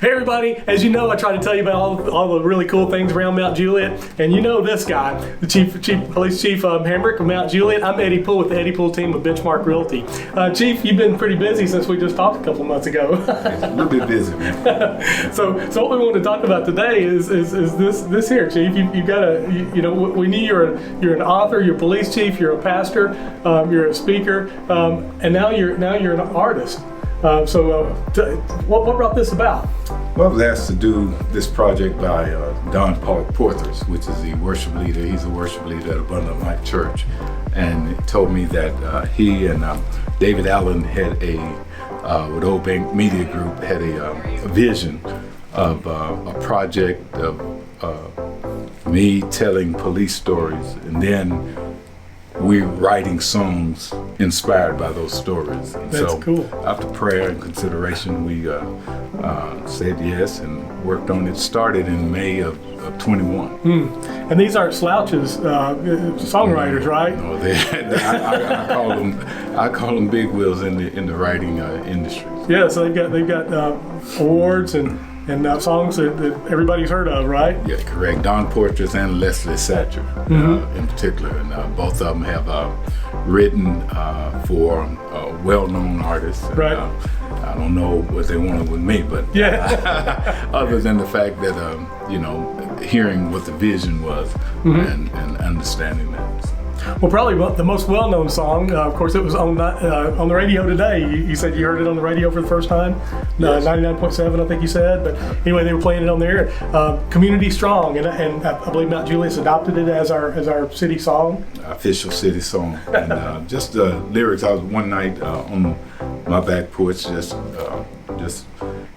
Hey everybody, as you know, I try to tell you about all the really cool things around Mt Juliet, and you know this guy, the Police Chief Hambrick of Mt Juliet. I'm Eddie Poole with the Eddie Poole team with Benchmark Realty. Chief, you've been pretty busy since we just talked a couple months ago. A little bit busy, man. So what we want to talk about today is this here, Chief. You've got we knew you're an author, you're a police chief, you're a pastor, you're a speaker, and now you're an artist. What brought this about? Well, I was asked to do this project by Don Porthers, which is the worship leader. He's a worship leader at Abundant Life Church, and he told me that he and David Allen had with Old Bank Media Group had a vision of a project of me telling police stories, and then we're writing songs inspired by those stories. And That's so cool. After prayer and consideration, we said yes and worked on it. Started in May of 21. And these aren't slouches, songwriters, right? No, I call them big wheels in the writing industry. Yeah, so they've got awards and songs that everybody's heard of, right? Yeah, correct. Don Porthers and Leslie Satcher, in particular, and both of them have written for well-known artists. And, right. I don't know what they wanted with me, but yeah. Other than the fact that hearing what the vision was and understanding that. Well, probably the most well-known song, of course, it was on the radio today. You said you heard it on the radio for the first time, Yes. 99.7, I think you said. But anyway, they were playing it on there. Community Strong, and I believe Mt Juliet's adopted it as our city song. Official city song, and just the lyrics. I was one night on my back porch, just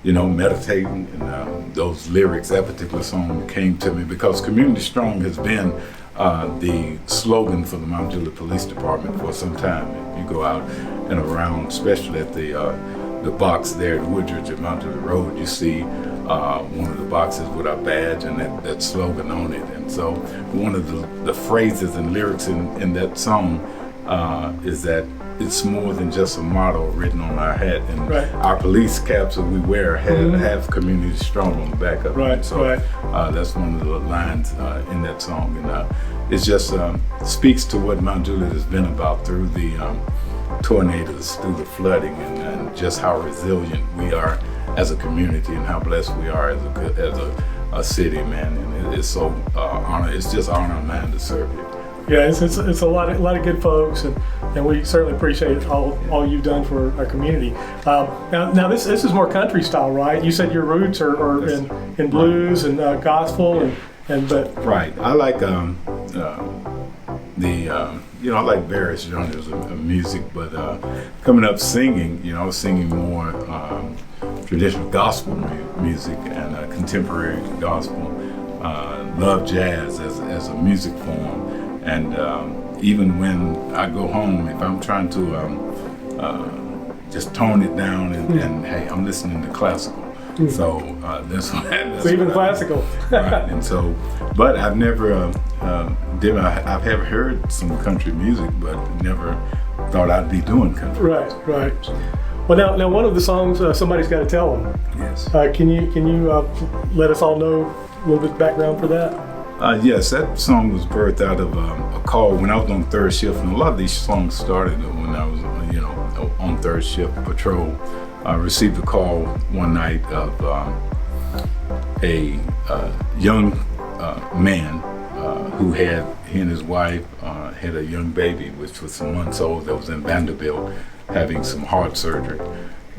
meditating, and those lyrics, that particular song came to me because Community Strong has been the slogan for the Mt Juliet Police Department for some time. If you go out and around, especially at the box there at Woodridge at Mt Juliet Road, you see one of the boxes with our badge and that slogan on it. And so one of the phrases and lyrics in that song is that it's more than just a motto written on our hat, and right. Our police caps that we wear have Community Strong on the back of right, it. So right. That's one of the lines in that song, and it just speaks to what Mt Juliet has been about through the tornadoes, through the flooding, and just how resilient we are as a community, and how blessed we are as a city, man. And it's so honor. It's just honor of mine to serve you. Yeah, it's a lot of good folks, and we certainly appreciate all you've done for our community. Now this is more country style, right? You said your roots are in blues and gospel but right. I like I like various genres of music, but coming up singing, I was singing more traditional gospel music and contemporary gospel. Love jazz as a music form. And even when I go home, if I'm trying to just tone it down and hey, I'm listening to classical. So that's so even classical. Right. And so, but I've never I've heard some country music, but never thought I'd be doing country. Right. Well, now one of the songs, Somebody's Got to Tell Them. Yes. Can you let us all know a little bit of background for that? Yes, that song was birthed out of a call when I was on third shift, and a lot of these songs started when I was, on third shift patrol. I received a call one night of a young man who he and his wife had a young baby, which was some months old, that was in Vanderbilt having some heart surgery.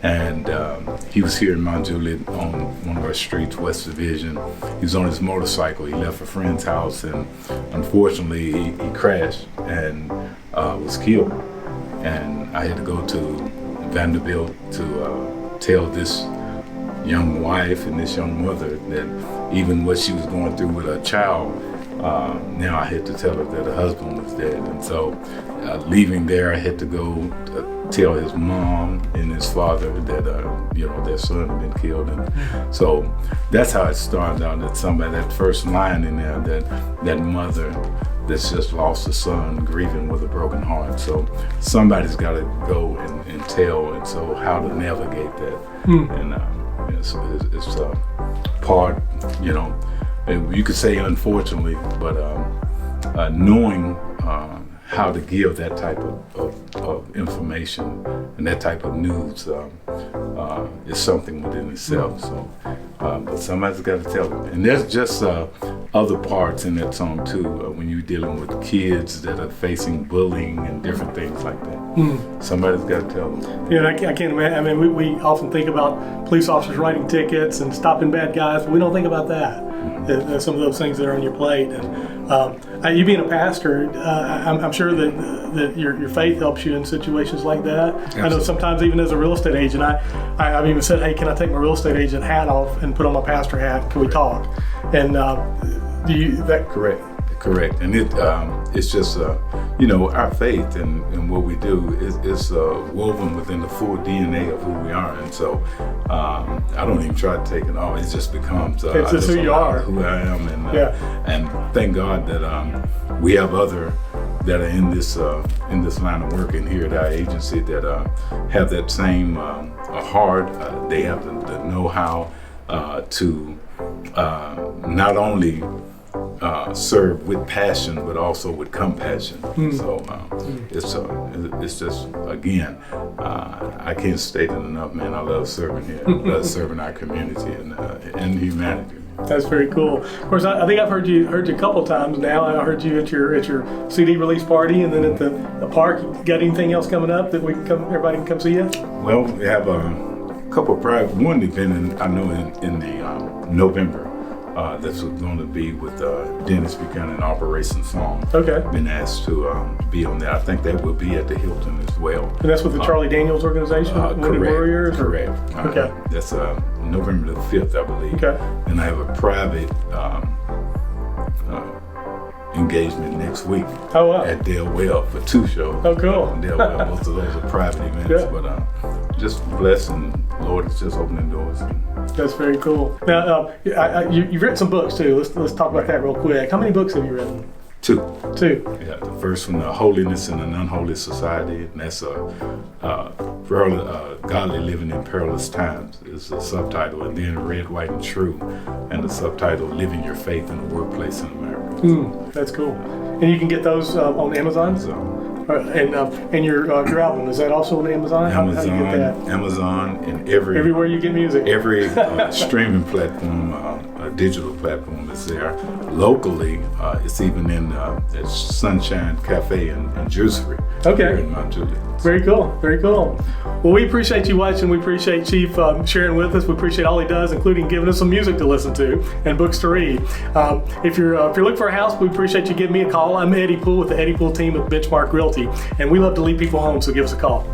And he was here in Mt Juliet on one of our streets, West Division. He was on his motorcycle. He left a friend's house, and unfortunately he crashed and was killed. And I had to go to Vanderbilt to tell this young wife and this young mother that even what she was going through with her child, now I had to tell her that her husband was dead. And so leaving there, I had to go tell his mom and his father that their son had been killed. And so that's how it started out, that first line in there, that mother that's just lost a son, grieving with a broken heart. So somebody's got to go and tell, and so how to navigate that. And It's part, you know, you could say unfortunately, but knowing how to give that type of information and that type of news is something within itself. So, but somebody's got to tell them. And there's just other parts in that song too, when you're dealing with kids that are facing bullying and different things like that. Somebody's got to tell them. Yeah, I can't imagine. I mean, we often think about police officers writing tickets and stopping bad guys, but we don't think about that. There's some of those things that are on your plate. And you being a pastor, I'm sure that your faith helps you in situations like that. Absolutely. I know sometimes even as a real estate agent, I've even said, hey, can I take my real estate agent hat off and put on my pastor hat? Can we talk? And do you that Correct, and it's just you know, our faith and what we do is woven within the full DNA of who we are, and so I don't even try to take it off. It just becomes it's just who you are, who I am, and thank God that we have other that are in this line of work and here at our agency that have that same heart. They have the know-how to not only serve with passion, but also with compassion. So it's just, again, I can't state it enough, man. I love serving here. I love serving our community and humanity. That's very cool. Of course, I think I've heard you a couple times now. I heard you at your CD release party, and then at the park. You got anything else coming up that everybody can come see you? Well, we have a couple of private. One event I know in the November. That's going to be with Dennis Buchanan, Operation Song. Okay. Been asked to be on that. I think that will be at the Hilton as well. And that's with the Charlie Daniels organization? Correct. Warriors? Correct. Okay. That's November the 5th, I believe. Okay. And I have a private engagement next week. Oh, wow. At Dale Well for 2 shows. Oh, cool. Dale Well, most of those are private events, yeah. But just blessed, and Lord is just opening doors. That's very cool. Now, you've written some books too. Let's talk about that real quick. How many books have you written? 2. Yeah, the first one, Holiness in an Unholy Society, and that's Godly Living in Perilous Times is the subtitle, and then Red, White, and True, and the subtitle, Living Your Faith in the Workplace in America. That's cool. And you can get those on Amazon? And your album, is that also on Amazon? How do you get that? Amazon, and everywhere you get music. Every streaming platform, digital platform is there. Locally, it's even in Sunshine Cafe and Juicery. Okay. Here in Mt Juliet. Very cool. Very cool. Well, we appreciate you watching. We appreciate Chief sharing with us. We appreciate all he does, including giving us some music to listen to and books to read. If you're looking for a house, we appreciate you giving me a call. I'm Eddie Poole with the Eddie Poole team of Benchmark Realty, and we love to lead people home, so give us a call.